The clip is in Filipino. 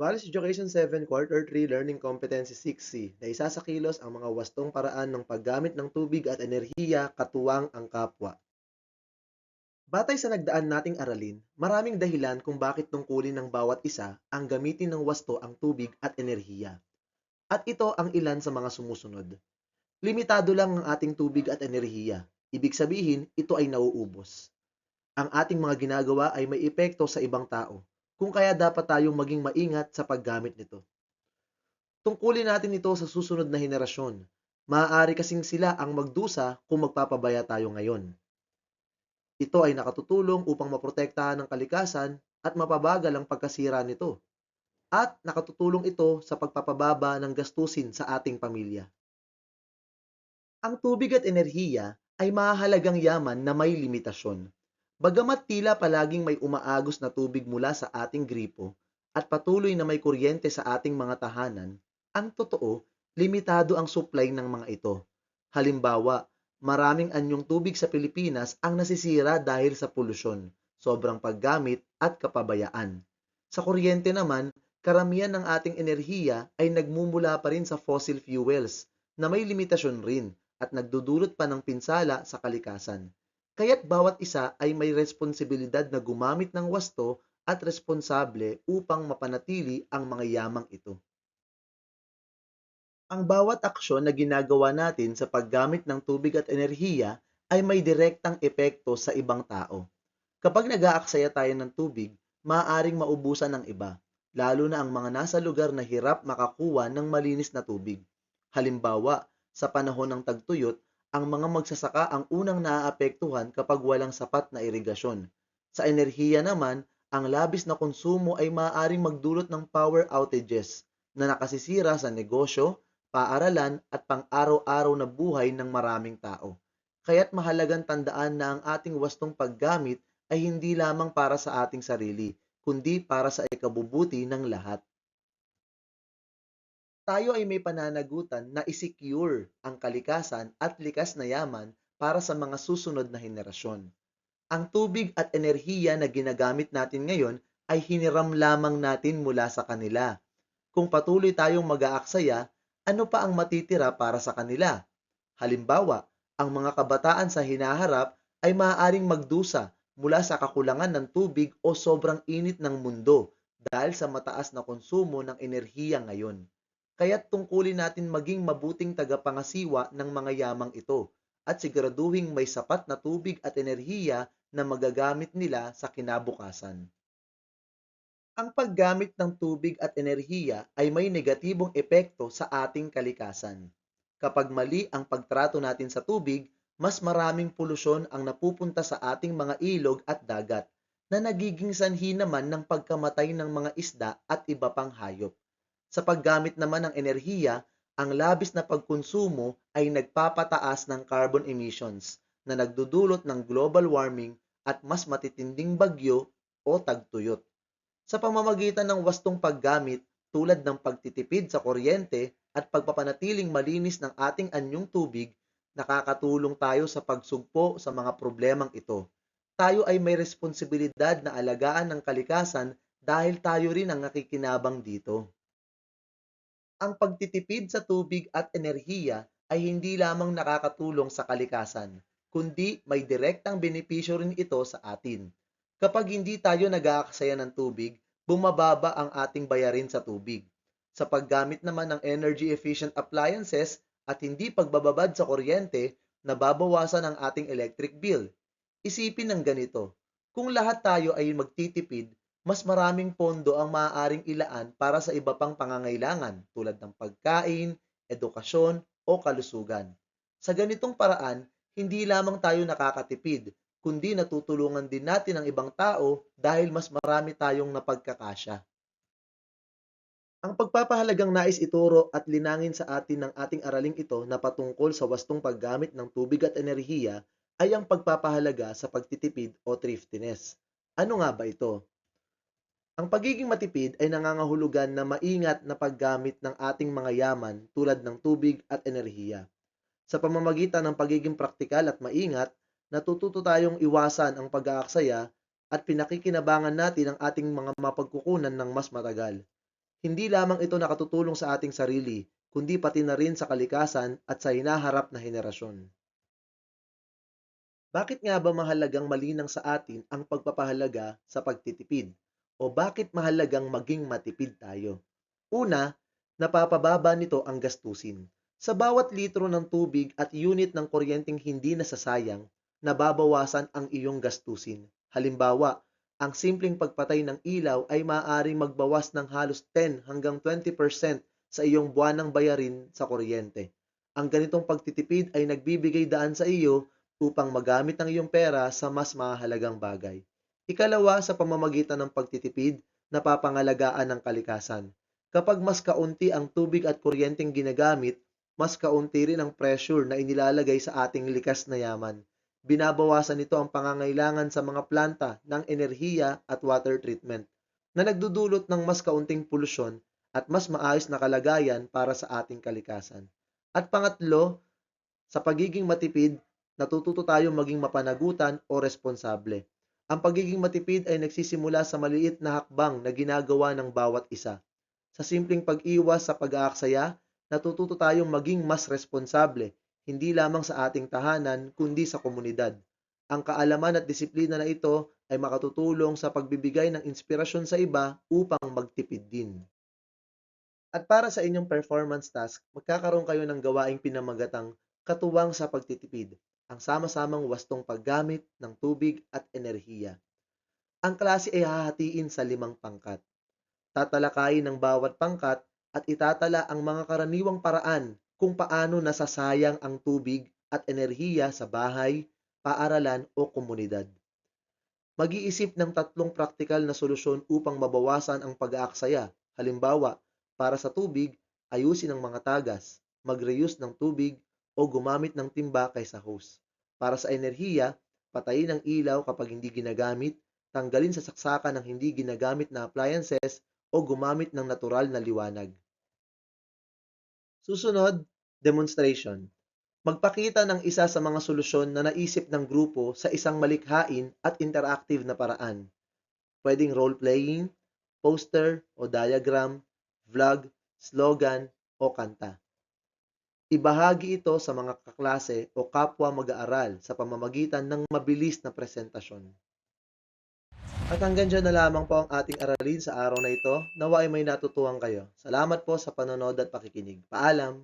College Education 7 Quarter 3 Learning Competency 6C na isa sa kilos ang mga wastong paraan ng paggamit ng tubig at enerhiya katuwang ang kapwa. Batay sa nagdaan nating aralin, maraming dahilan kung bakit tungkulin ng bawat isa ang gamitin ng wasto ang tubig at enerhiya. At ito ang ilan sa mga sumusunod. Limitado lang ang ating tubig at enerhiya. Ibig sabihin, ito ay nauubos. Ang ating mga ginagawa ay may epekto sa ibang tao, kung kaya dapat tayong maging maingat sa paggamit nito. Tungkulin natin ito sa susunod na henerasyon. Maaari kasing sila ang magdusa kung magpapabaya tayo ngayon. Ito ay nakatutulong upang maprotektahan ang kalikasan at mapabagal ang pagkasira nito. At nakatutulong ito sa pagpapababa ng gastusin sa ating pamilya. Ang tubig at enerhiya ay mahalagang yaman na may limitasyon. Bagamat tila palaging may umaagos na tubig mula sa ating gripo at patuloy na may kuryente sa ating mga tahanan, ang totoo, limitado ang supply ng mga ito. Halimbawa, maraming anyong tubig sa Pilipinas ang nasisira dahil sa polusyon, sobrang paggamit at kapabayaan. Sa kuryente naman, karamihan ng ating enerhiya ay nagmumula pa rin sa fossil fuels na may limitasyon rin at nagdudulot pa ng pinsala sa kalikasan. Kaya't bawat isa ay may responsibilidad na gumamit ng wasto at responsable upang mapanatili ang mga yamang ito. Ang bawat aksyon na ginagawa natin sa paggamit ng tubig at enerhiya ay may direktang epekto sa ibang tao. Kapag nag-aaksaya tayo ng tubig, maaaring maubusan ng iba, lalo na ang mga nasa lugar na hirap makakuha ng malinis na tubig. Halimbawa, sa panahon ng tagtuyot, ang mga magsasaka ang unang naaapektuhan kapag walang sapat na irigasyon. Sa enerhiya naman, ang labis na konsumo ay maaaring magdulot ng power outages na nakasisira sa negosyo, paaralan at pang-araw-araw na buhay ng maraming tao. Kaya't mahalagang tandaan na ang ating wastong paggamit ay hindi lamang para sa ating sarili, kundi para sa ikabubuti ng lahat. Tayo ay may pananagutan na isecure ang kalikasan at likas na yaman para sa mga susunod na henerasyon. Ang tubig at enerhiya na ginagamit natin ngayon ay hiniram lamang natin mula sa kanila. Kung patuloy tayong mag-aaksaya, ano pa ang matitira para sa kanila? Halimbawa, ang mga kabataan sa hinaharap ay maaaring magdusa mula sa kakulangan ng tubig o sobrang init ng mundo dahil sa mataas na konsumo ng enerhiya ngayon. Kaya't tungkulin natin maging mabuting tagapangasiwa ng mga yamang ito at siguraduhing may sapat na tubig at enerhiya na magagamit nila sa kinabukasan. Ang paggamit ng tubig at enerhiya ay may negatibong epekto sa ating kalikasan. Kapag mali ang pagtrato natin sa tubig, mas maraming polusyon ang napupunta sa ating mga ilog at dagat na nagiging sanhi naman ng pagkamatay ng mga isda at iba pang hayop. Sa paggamit naman ng enerhiya, ang labis na pagkonsumo ay nagpapataas ng carbon emissions na nagdudulot ng global warming at mas matitinding bagyo o tagtuyot. Sa pamamagitan ng wastong paggamit tulad ng pagtitipid sa kuryente at pagpapanatiling malinis ng ating anyong tubig, nakakatulong tayo sa pagsugpo sa mga problemang ito. Tayo ay may responsibilidad na alagaan ng kalikasan dahil tayo rin ang nakikinabang dito. Ang pagtitipid sa tubig at enerhiya ay hindi lamang nakakatulong sa kalikasan, kundi may direktang benepisyo rin ito sa atin. Kapag hindi tayo nag-aaksaya ng tubig, bumababa ang ating bayarin sa tubig. Sa paggamit naman ng energy-efficient appliances at hindi pagbababad sa kuryente, nababawasan ang ating electric bill. Isipin ng ganito, kung lahat tayo ay magtitipid, mas maraming pondo ang maaaring ilaan para sa iba pang pangangailangan tulad ng pagkain, edukasyon o kalusugan. Sa ganitong paraan, hindi lamang tayo nakakatipid, kundi natutulungan din natin ang ibang tao dahil mas marami tayong napagkakasya. Ang pagpapahalagang nais ituro at linangin sa atin ng ating araling ito na patungkol sa wastong paggamit ng tubig at enerhiya ay ang pagpapahalaga sa pagtitipid o thriftiness. Ano nga ba ito? Ang pagiging matipid ay nangangahulugan na maingat na paggamit ng ating mga yaman tulad ng tubig at enerhiya. Sa pamamagitan ng pagiging praktikal at maingat, natututo tayong iwasan ang pag-aaksaya at pinakikinabangan natin ang ating mga mapagkukunan ng mas matagal. Hindi lamang ito nakatutulong sa ating sarili, kundi pati na rin sa kalikasan at sa hinaharap na henerasyon. Bakit nga ba mahalagang malinang sa atin ang pagpapahalaga sa pagtitipid? O bakit mahalagang maging matipid tayo? Una, napapababa nito ang gastusin. Sa bawat litro ng tubig at unit ng kuryenteng hindi nasasayang, nababawasan ang iyong gastusin. Halimbawa, ang simpleng pagpatay ng ilaw ay maaaring magbawas ng halos 10 hanggang 20% sa iyong buwanang bayarin sa kuryente. Ang ganitong pagtitipid ay nagbibigay daan sa iyo upang magamit ang iyong pera sa mas mahalagang bagay. Ikalawa, sa pamamagitan ng pagtitipid, napapangalagaan ng kalikasan. Kapag mas kaunti ang tubig at kuryenteng ginagamit, mas kaunti rin ang pressure na inilalagay sa ating likas na yaman. Binabawasan nito ang pangangailangan sa mga planta ng enerhiya at water treatment na nagdudulot ng mas kaunting polusyon at mas maayos na kalagayan para sa ating kalikasan. At pangatlo, sa pagiging matipid, natututo tayong maging mapanagutan o responsable. Ang pagiging matipid ay nagsisimula sa maliit na hakbang na ginagawa ng bawat isa. Sa simpleng pag-iwas sa pag-aaksaya, natututo tayong maging mas responsable, hindi lamang sa ating tahanan, kundi sa komunidad. Ang kaalaman at disiplina na ito ay makatutulong sa pagbibigay ng inspirasyon sa iba upang magtipid din. At para sa inyong performance task, magkakaroon kayo ng gawaing pinamagatang katuwang sa pagtitipid, ang sama-samang wastong paggamit ng tubig at enerhiya. Ang klase ay hahatiin sa 5 pangkat. Tatalakayin ng bawat pangkat at itatala ang mga karaniwang paraan kung paano nasasayang ang tubig at enerhiya sa bahay, paaralan o komunidad. Mag-iisip ng 3 praktikal na solusyon upang mabawasan ang pag-aaksaya. Halimbawa, para sa tubig, ayusin ang mga tagas, mag-reuse ng tubig o gumamit ng timba kaysa hose. Para sa enerhiya, patayin ang ilaw kapag hindi ginagamit, tanggalin sa saksakan ang hindi ginagamit na appliances o gumamit ng natural na liwanag. Susunod, demonstration. Magpakita ng isa sa mga solusyon na naisip ng grupo sa isang malikhain at interactive na paraan. Pwedeng role-playing, poster o diagram, vlog, slogan o kanta. Ibahagi ito sa mga kaklase o kapwa mag-aaral sa pamamagitan ng mabilis na presentasyon. At hanggang dyan na lamang po ang ating aralin sa araw na ito. Nawa ay may natutuhan kayo. Salamat po sa panonood at pakikinig. Paalam!